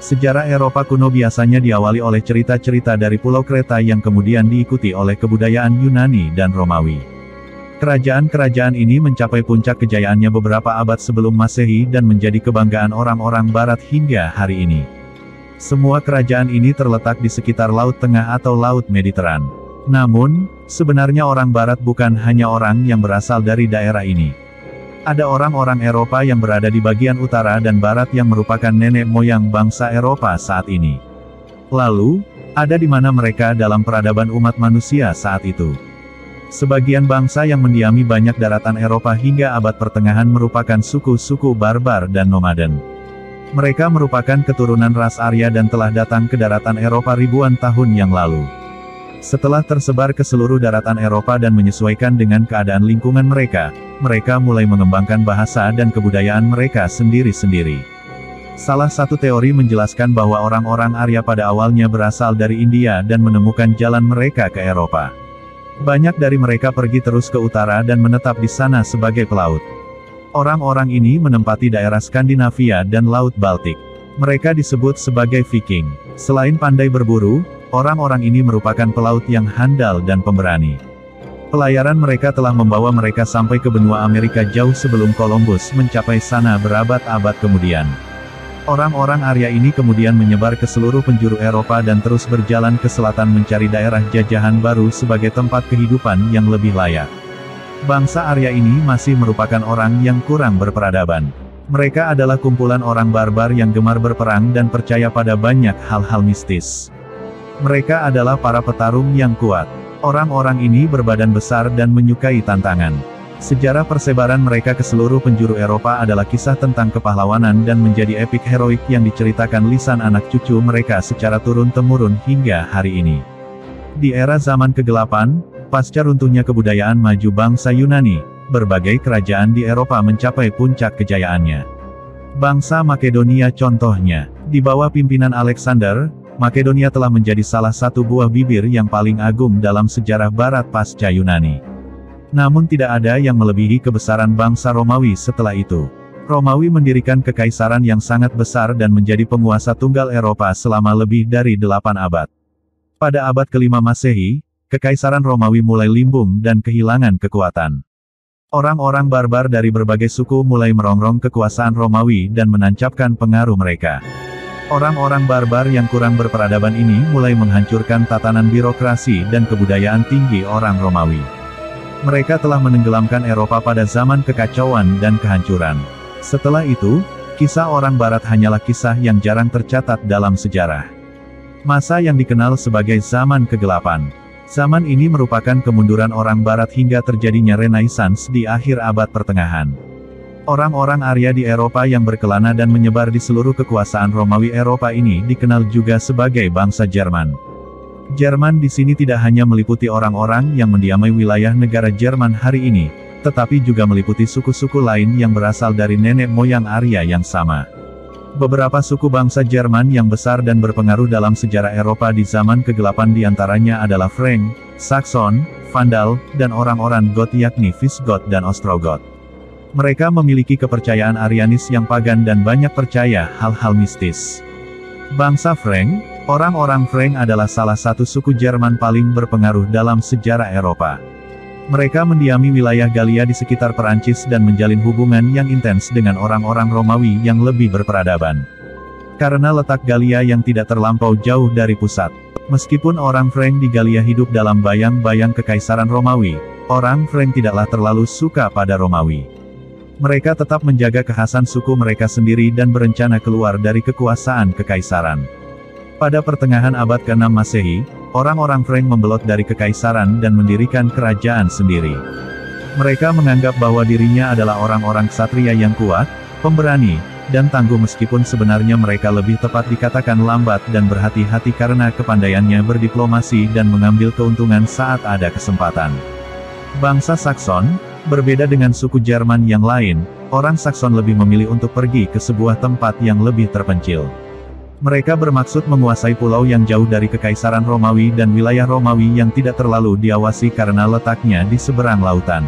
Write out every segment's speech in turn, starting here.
Sejarah Eropa kuno biasanya diawali oleh cerita-cerita dari Pulau Kreta yang kemudian diikuti oleh kebudayaan Yunani dan Romawi. Kerajaan-kerajaan ini mencapai puncak kejayaannya beberapa abad sebelum Masehi dan menjadi kebanggaan orang-orang Barat hingga hari ini. Semua kerajaan ini terletak di sekitar Laut Tengah atau Laut Mediteran. Namun, sebenarnya orang Barat bukan hanya orang yang berasal dari daerah ini. Ada orang-orang Eropa yang berada di bagian utara dan barat yang merupakan nenek moyang bangsa Eropa saat ini. Lalu, ada di mana mereka dalam peradaban umat manusia saat itu. Sebagian bangsa yang mendiami banyak daratan Eropa hingga abad pertengahan merupakan suku-suku barbar dan nomaden. Mereka merupakan keturunan ras Arya dan telah datang ke daratan Eropa ribuan tahun yang lalu. Setelah tersebar ke seluruh daratan Eropa dan menyesuaikan dengan keadaan lingkungan mereka mulai mengembangkan bahasa dan kebudayaan mereka sendiri-sendiri. Salah satu teori menjelaskan bahwa orang-orang Arya pada awalnya berasal dari India dan menemukan jalan mereka ke Eropa. Banyak dari mereka pergi terus ke utara dan menetap di sana sebagai pelaut. Orang-orang ini menempati daerah Skandinavia dan Laut Baltik. Mereka disebut sebagai Viking. Selain pandai berburu, orang-orang ini merupakan pelaut yang handal dan pemberani. Pelayaran mereka telah membawa mereka sampai ke benua Amerika jauh sebelum Columbus mencapai sana berabad-abad kemudian. Orang-orang Arya ini kemudian menyebar ke seluruh penjuru Eropa dan terus berjalan ke selatan mencari daerah jajahan baru sebagai tempat kehidupan yang lebih layak. Bangsa Arya ini masih merupakan orang yang kurang berperadaban. Mereka adalah kumpulan orang barbar yang gemar berperang dan percaya pada banyak hal-hal mistis. Mereka adalah para petarung yang kuat. Orang-orang ini berbadan besar dan menyukai tantangan. Sejarah persebaran mereka ke seluruh penjuru Eropa adalah kisah tentang kepahlawanan dan menjadi epik heroik yang diceritakan lisan anak cucu mereka secara turun-temurun hingga hari ini. Di era zaman kegelapan, pasca runtuhnya kebudayaan maju bangsa Yunani, berbagai kerajaan di Eropa mencapai puncak kejayaannya. Bangsa Makedonia contohnya, di bawah pimpinan Alexander, Makedonia telah menjadi salah satu buah bibir yang paling agung dalam sejarah barat pasca Yunani. Namun tidak ada yang melebihi kebesaran bangsa Romawi setelah itu. Romawi mendirikan kekaisaran yang sangat besar dan menjadi penguasa tunggal Eropa selama lebih dari 8 abad. Pada abad ke-5 Masehi, kekaisaran Romawi mulai limbung dan kehilangan kekuatan. Orang-orang barbar dari berbagai suku mulai merongrong kekuasaan Romawi dan menancapkan pengaruh mereka. Orang-orang barbar yang kurang berperadaban ini mulai menghancurkan tatanan birokrasi dan kebudayaan tinggi orang Romawi. Mereka telah menenggelamkan Eropa pada zaman kekacauan dan kehancuran. Setelah itu, kisah orang Barat hanyalah kisah yang jarang tercatat dalam sejarah. Masa yang dikenal sebagai zaman kegelapan. Zaman ini merupakan kemunduran orang Barat hingga terjadinya Renaissance di akhir abad pertengahan. Orang-orang Arya di Eropa yang berkelana dan menyebar di seluruh kekuasaan Romawi Eropa ini dikenal juga sebagai bangsa Jerman. Jerman di sini tidak hanya meliputi orang-orang yang mendiami wilayah negara Jerman hari ini, tetapi juga meliputi suku-suku lain yang berasal dari nenek moyang Arya yang sama. Beberapa suku bangsa Jerman yang besar dan berpengaruh dalam sejarah Eropa di zaman kegelapan diantaranya adalah Frank, Saxon, Vandal, dan orang-orang Goth yakni Visigoth dan Ostrogoth. Mereka memiliki kepercayaan Arianis yang pagan dan banyak percaya hal-hal mistis. Bangsa Frank, orang-orang Frank adalah salah satu suku Jerman paling berpengaruh dalam sejarah Eropa. Mereka mendiami wilayah Galia di sekitar Perancis dan menjalin hubungan yang intens dengan orang-orang Romawi yang lebih berperadaban. Karena letak Galia yang tidak terlampau jauh dari pusat. Meskipun orang Frank di Galia hidup dalam bayang-bayang kekaisaran Romawi, orang Frank tidaklah terlalu suka pada Romawi. Mereka tetap menjaga kekhasan suku mereka sendiri dan berencana keluar dari kekuasaan kekaisaran. Pada pertengahan abad ke-6 Masehi, orang-orang Frank membelot dari kekaisaran dan mendirikan kerajaan sendiri. Mereka menganggap bahwa dirinya adalah orang-orang ksatria yang kuat, pemberani, dan tangguh meskipun sebenarnya mereka lebih tepat dikatakan lambat dan berhati-hati karena kepandaiannya berdiplomasi dan mengambil keuntungan saat ada kesempatan. Bangsa Saxon, berbeda dengan suku Jerman yang lain, orang Saxon lebih memilih untuk pergi ke sebuah tempat yang lebih terpencil. Mereka bermaksud menguasai pulau yang jauh dari kekaisaran Romawi dan wilayah Romawi yang tidak terlalu diawasi karena letaknya di seberang lautan.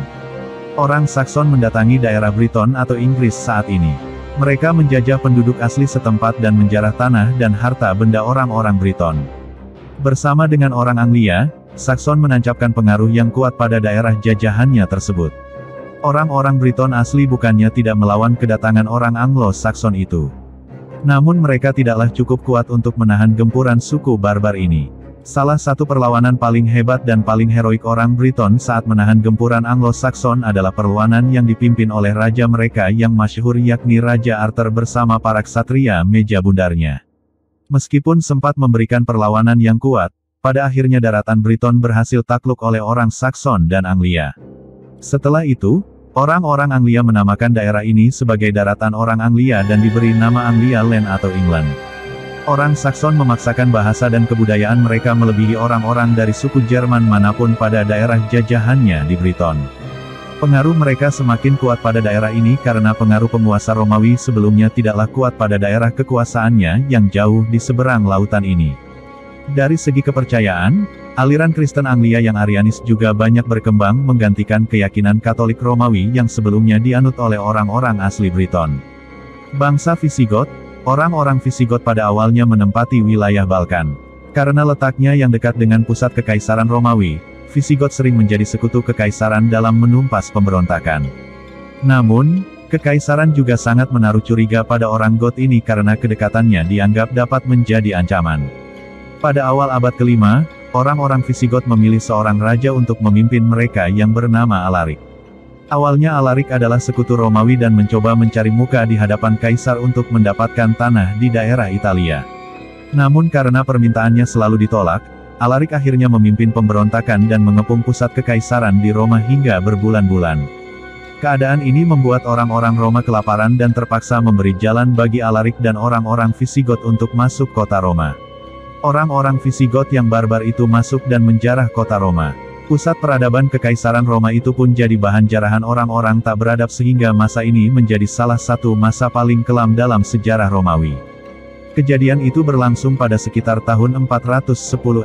Orang Saxon mendatangi daerah Briton atau Inggris saat ini. Mereka menjajah penduduk asli setempat dan menjarah tanah dan harta benda orang-orang Briton. Bersama dengan orang Anglia, Saxon menancapkan pengaruh yang kuat pada daerah jajahannya tersebut. Orang-orang Briton asli bukannya tidak melawan kedatangan orang Anglo-Saxon itu. Namun mereka tidaklah cukup kuat untuk menahan gempuran suku barbar ini. Salah satu perlawanan paling hebat dan paling heroik orang Briton saat menahan gempuran Anglo-Saxon adalah perlawanan yang dipimpin oleh raja mereka yang masyhur yakni Raja Arthur bersama para ksatria meja bundarnya. Meskipun sempat memberikan perlawanan yang kuat, pada akhirnya daratan Briton berhasil takluk oleh orang Saxon dan Anglia. Setelah itu, orang-orang Anglia menamakan daerah ini sebagai daratan orang Anglia dan diberi nama Anglia Land atau England. Orang Saxon memaksakan bahasa dan kebudayaan mereka melebihi orang-orang dari suku Jerman manapun pada daerah jajahannya di Briton. Pengaruh mereka semakin kuat pada daerah ini karena pengaruh penguasa Romawi sebelumnya tidaklah kuat pada daerah kekuasaannya yang jauh di seberang lautan ini. Dari segi kepercayaan, aliran Kristen Anglia yang Arianis juga banyak berkembang menggantikan keyakinan Katolik Romawi yang sebelumnya dianut oleh orang-orang asli Briton. Bangsa Visigot, orang-orang Visigot pada awalnya menempati wilayah Balkan. Karena letaknya yang dekat dengan pusat Kekaisaran Romawi, Visigot sering menjadi sekutu kekaisaran dalam menumpas pemberontakan. Namun, kekaisaran juga sangat menaruh curiga pada orang Goth ini karena kedekatannya dianggap dapat menjadi ancaman. Pada awal abad ke-5, orang-orang Visigot memilih seorang raja untuk memimpin mereka yang bernama Alaric. Awalnya Alaric adalah sekutu Romawi dan mencoba mencari muka di hadapan kaisar untuk mendapatkan tanah di daerah Italia. Namun karena permintaannya selalu ditolak, Alaric akhirnya memimpin pemberontakan dan mengepung pusat kekaisaran di Roma hingga berbulan-bulan. Keadaan ini membuat orang-orang Roma kelaparan dan terpaksa memberi jalan bagi Alaric dan orang-orang Visigot untuk masuk kota Roma. Orang-orang Visigot yang barbar itu masuk dan menjarah kota Roma. Pusat peradaban Kekaisaran Roma itu pun jadi bahan jarahan orang-orang tak beradab sehingga masa ini menjadi salah satu masa paling kelam dalam sejarah Romawi. Kejadian itu berlangsung pada sekitar tahun 410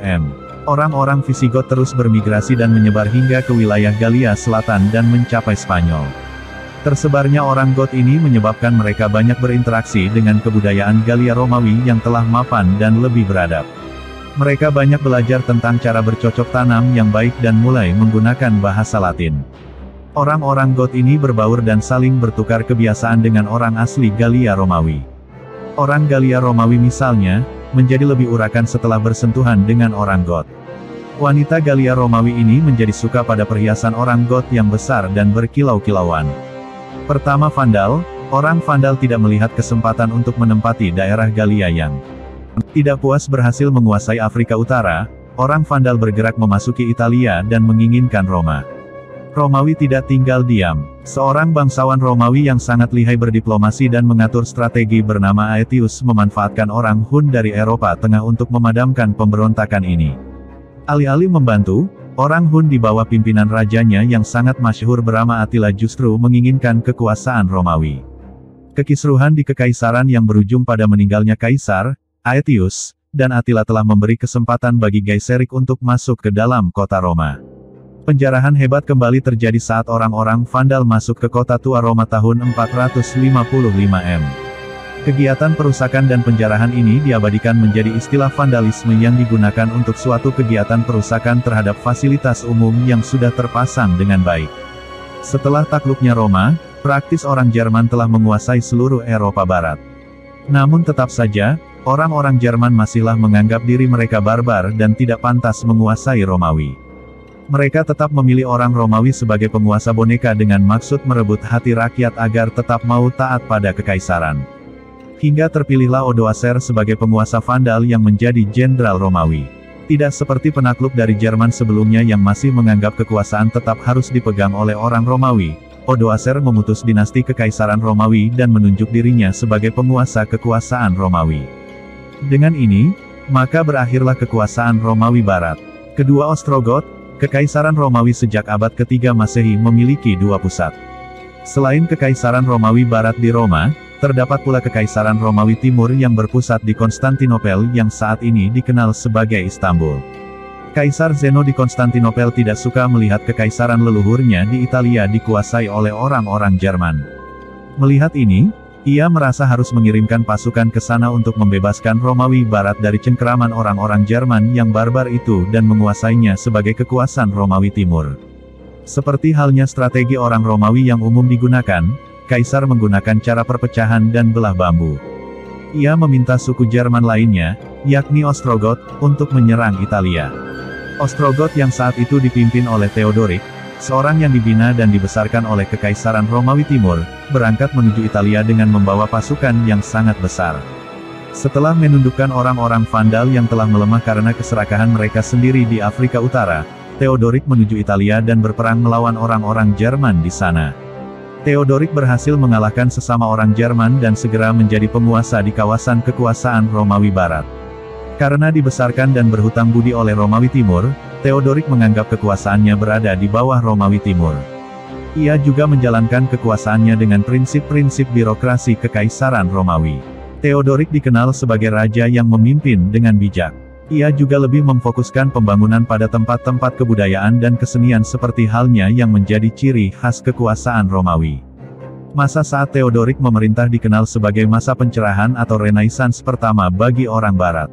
M. Orang-orang Visigot terus bermigrasi dan menyebar hingga ke wilayah Galia Selatan dan mencapai Spanyol. Tersebarnya orang Goth ini menyebabkan mereka banyak berinteraksi dengan kebudayaan Galia Romawi yang telah mapan dan lebih beradab. Mereka banyak belajar tentang cara bercocok tanam yang baik dan mulai menggunakan bahasa Latin. Orang-orang Goth ini berbaur dan saling bertukar kebiasaan dengan orang asli Galia Romawi. Orang Galia Romawi misalnya, menjadi lebih urakan setelah bersentuhan dengan orang Goth. Wanita Galia Romawi ini menjadi suka pada perhiasan orang Goth yang besar dan berkilau-kilauan. Pertama Vandal, orang Vandal tidak melihat kesempatan untuk menempati daerah Galia yang tidak puas berhasil menguasai Afrika Utara, orang Vandal bergerak memasuki Italia dan menginginkan Roma. Romawi tidak tinggal diam. Seorang bangsawan Romawi yang sangat lihai berdiplomasi dan mengatur strategi bernama Aetius memanfaatkan orang Hun dari Eropa Tengah untuk memadamkan pemberontakan ini. Alih-alih membantu, orang Hun di bawah pimpinan rajanya yang sangat masyhur bernama Attila justru menginginkan kekuasaan Romawi. Kekisruhan di kekaisaran yang berujung pada meninggalnya Kaisar Aetius, dan Attila telah memberi kesempatan bagi Gaiseric untuk masuk ke dalam kota Roma. Penjarahan hebat kembali terjadi saat orang-orang Vandal masuk ke kota tua Roma tahun 455 M. Kegiatan perusakan dan penjarahan ini diabadikan menjadi istilah vandalisme yang digunakan untuk suatu kegiatan perusakan terhadap fasilitas umum yang sudah terpasang dengan baik. Setelah takluknya Roma, praktis orang Jerman telah menguasai seluruh Eropa Barat. Namun tetap saja, orang-orang Jerman masihlah menganggap diri mereka barbar dan tidak pantas menguasai Romawi. Mereka tetap memilih orang Romawi sebagai penguasa boneka dengan maksud merebut hati rakyat agar tetap mau taat pada kekaisaran. Hingga terpilihlah Odoacer sebagai penguasa Vandal yang menjadi jenderal Romawi. Tidak seperti penakluk dari Jerman sebelumnya yang masih menganggap kekuasaan tetap harus dipegang oleh orang Romawi, Odoacer memutus dinasti kekaisaran Romawi dan menunjuk dirinya sebagai penguasa kekuasaan Romawi. Dengan ini, maka berakhirlah kekuasaan Romawi Barat. Kedua Ostrogoth, Kekaisaran Romawi sejak abad ketiga Masehi memiliki dua pusat. Selain Kekaisaran Romawi Barat di Roma, terdapat pula Kekaisaran Romawi Timur yang berpusat di Konstantinopel yang saat ini dikenal sebagai Istanbul. Kaisar Zeno di Konstantinopel tidak suka melihat kekaisaran leluhurnya di Italia dikuasai oleh orang-orang Jerman. Melihat ini, Ia merasa harus mengirimkan pasukan ke sana untuk membebaskan Romawi Barat dari cengkeraman orang-orang Jerman yang barbar itu dan menguasainya sebagai kekuasaan Romawi Timur. Seperti halnya strategi orang Romawi yang umum digunakan, Kaisar menggunakan cara perpecahan dan belah bambu. Ia meminta suku Jerman lainnya, yakni Ostrogot, untuk menyerang Italia. Ostrogot yang saat itu dipimpin oleh Theodoric, seorang yang dibina dan dibesarkan oleh Kekaisaran Romawi Timur, berangkat menuju Italia dengan membawa pasukan yang sangat besar. Setelah menundukkan orang-orang Vandal yang telah melemah karena keserakahan mereka sendiri di Afrika Utara, Theodoric menuju Italia dan berperang melawan orang-orang Jerman di sana. Theodoric berhasil mengalahkan sesama orang Jerman dan segera menjadi penguasa di kawasan kekuasaan Romawi Barat. Karena dibesarkan dan berhutang budi oleh Romawi Timur, Theodoric menganggap kekuasaannya berada di bawah Romawi Timur. Ia juga menjalankan kekuasaannya dengan prinsip-prinsip birokrasi Kekaisaran Romawi. Theodoric dikenal sebagai raja yang memimpin dengan bijak. Ia juga lebih memfokuskan pembangunan pada tempat-tempat kebudayaan dan kesenian seperti halnya yang menjadi ciri khas kekuasaan Romawi. Masa saat Theodoric memerintah dikenal sebagai masa pencerahan atau Renaissance pertama bagi orang Barat.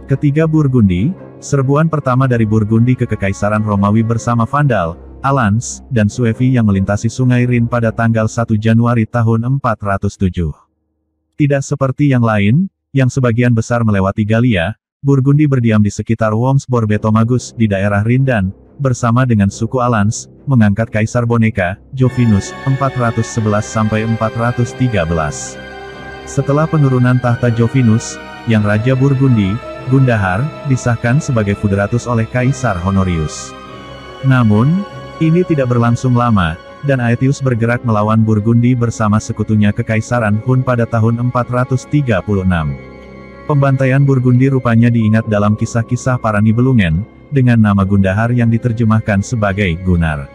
Ketiga Burgundi, serbuan pertama dari Burgundi ke Kekaisaran Romawi bersama Vandal, Alans, dan Suevi yang melintasi Sungai Rin pada tanggal 1 Januari tahun 407. Tidak seperti yang lain, yang sebagian besar melewati Galia, Burgundi berdiam di sekitar Worms-Borbetomagus di daerah Rindan, bersama dengan suku Alans, mengangkat Kaisar Boneka, Jovinus, 411–413. Setelah penurunan tahta Jovinus, yang Raja Burgundi, Gundahar, disahkan sebagai Foederatus oleh Kaisar Honorius. Namun, ini tidak berlangsung lama, dan Aetius bergerak melawan Burgundi bersama sekutunya Kekaisaran Hun pada tahun 436. Pembantaian Burgundi rupanya diingat dalam kisah-kisah para Nibelungen, dengan nama Gundahar yang diterjemahkan sebagai Gunnar.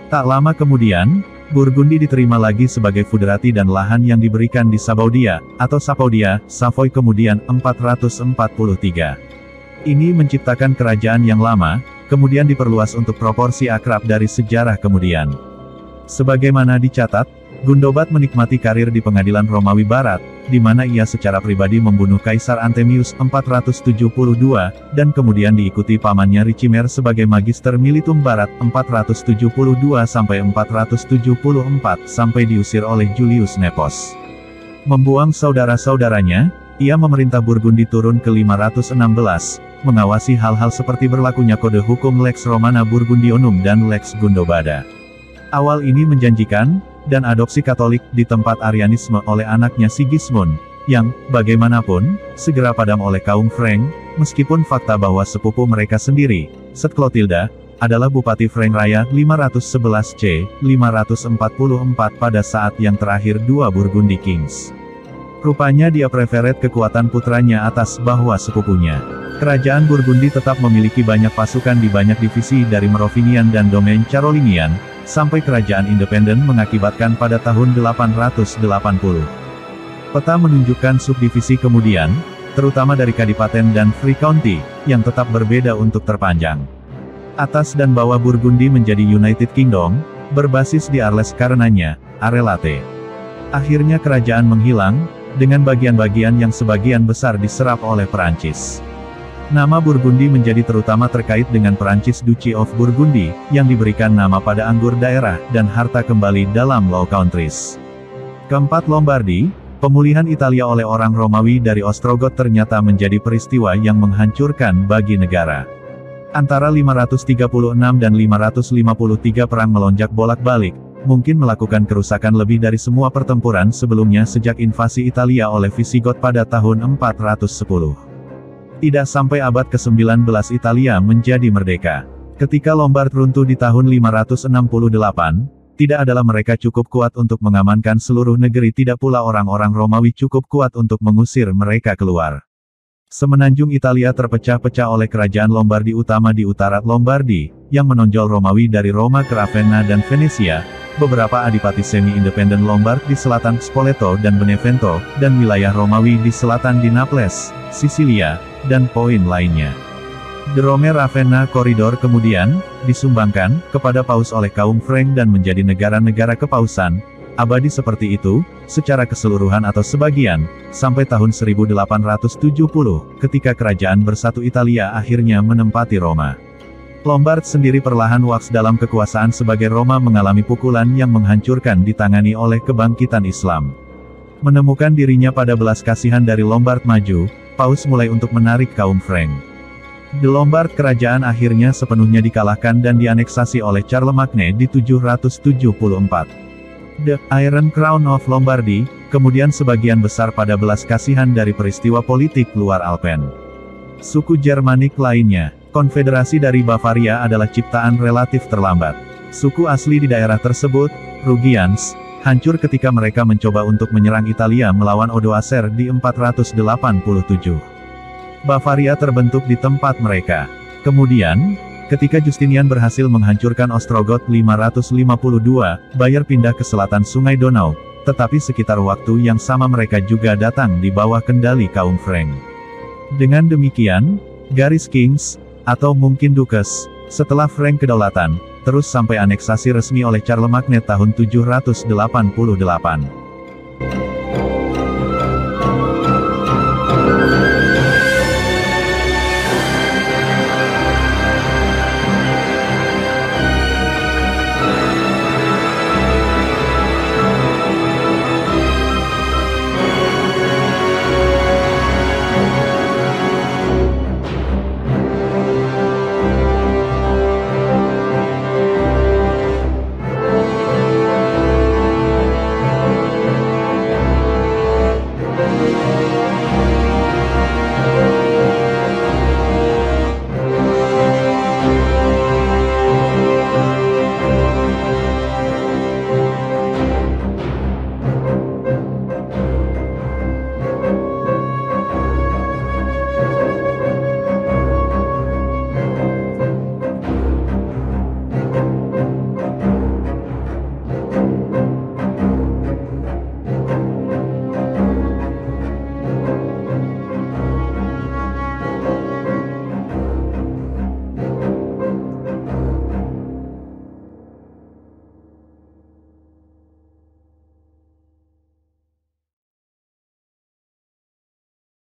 Tak lama kemudian, Burgundi diterima lagi sebagai Foederati dan lahan yang diberikan di Sabaudia, atau Sapaudia, Savoy kemudian 443. Ini menciptakan kerajaan yang lama, kemudian diperluas untuk proporsi akrab dari sejarah kemudian. Sebagaimana dicatat, Gundobad menikmati karir di pengadilan Romawi Barat, di mana ia secara pribadi membunuh Kaisar Anthemius 472, dan kemudian diikuti pamannya Ricimer sebagai Magister Militum Barat 472–474, sampai diusir oleh Julius Nepos. Membuang saudara-saudaranya, ia memerintah Burgundi turun ke 516, mengawasi hal-hal seperti berlakunya kode hukum Lex Romana Burgundionum dan Lex Gundobada. Awal ini menjanjikan, dan adopsi Katolik di tempat Arianisme oleh anaknya Sigismund, yang, bagaimanapun, segera padam oleh kaum Frank, meskipun fakta bahwa sepupu mereka sendiri, Set Clotilda, adalah Bupati Frank Raya 511–544 pada saat yang terakhir dua Burgundy Kings. Rupanya dia preferet kekuatan putranya atas bahwa sepupunya. Kerajaan Burgundi tetap memiliki banyak pasukan di banyak divisi dari Merovingian dan domain Carolingian, sampai kerajaan independen mengakibatkan pada tahun 880. Peta menunjukkan subdivisi kemudian, terutama dari Kadipaten dan Free County, yang tetap berbeda untuk terpanjang. Atas dan bawah Burgundi menjadi United Kingdom, berbasis di Arles karenanya, Arelate. Akhirnya kerajaan menghilang, dengan bagian-bagian yang sebagian besar diserap oleh Perancis. Nama Burgundi menjadi terutama terkait dengan Perancis Duchy of Burgundy, yang diberikan nama pada anggur daerah, dan harta kembali dalam Low Countries. Keempat Lombardi, pemulihan Italia oleh orang Romawi dari Ostrogot ternyata menjadi peristiwa yang menghancurkan bagi negara. Antara 536 dan 553 perang melonjak bolak-balik, mungkin melakukan kerusakan lebih dari semua pertempuran sebelumnya sejak invasi Italia oleh Visigoth pada tahun 410. Tidak sampai abad ke-19 Italia menjadi merdeka. Ketika Lombard runtuh di tahun 568, tidak adalah mereka cukup kuat untuk mengamankan seluruh negeri, tidak pula orang-orang Romawi cukup kuat untuk mengusir mereka keluar. Semenanjung Italia terpecah-pecah oleh kerajaan Lombardi utama di utara Lombardi, yang menonjol Romawi dari Roma ke Ravenna dan Venesia, beberapa adipati semi-independen Lombard di selatan Spoleto dan Benevento, dan wilayah Romawi di selatan di Naples, Sisilia, dan poin lainnya. The Rome-Ravenna Corridor kemudian, disumbangkan, kepada Paus oleh kaum Frank dan menjadi negara-negara kepausan, abadi seperti itu, secara keseluruhan atau sebagian, sampai tahun 1870, ketika Kerajaan Bersatu Italia akhirnya menempati Roma. Lombard sendiri perlahan waks dalam kekuasaan sebagai Roma mengalami pukulan yang menghancurkan ditangani oleh kebangkitan Islam. Menemukan dirinya pada belas kasihan dari Lombard maju, Paus mulai untuk menarik kaum Frank. The Lombard kerajaan akhirnya sepenuhnya dikalahkan dan dianeksasi oleh Charlemagne di 774. The Iron Crown of Lombardy, kemudian sebagian besar pada belas kasihan dari peristiwa politik luar Alpen. Suku Germanik lainnya, Konfederasi dari Bavaria adalah ciptaan relatif terlambat. Suku asli di daerah tersebut, Rugians, hancur ketika mereka mencoba untuk menyerang Italia melawan Odoacer di 487. Bavaria terbentuk di tempat mereka. Kemudian, ketika Justinian berhasil menghancurkan Ostrogoth 552, Bayer pindah ke selatan Sungai Donau, tetapi sekitar waktu yang sama mereka juga datang di bawah kendali kaum Frank. Dengan demikian, garis Kings, atau mungkin Dukes, setelah Frank kedaulatan, terus sampai aneksasi resmi oleh Charlemagne tahun 788.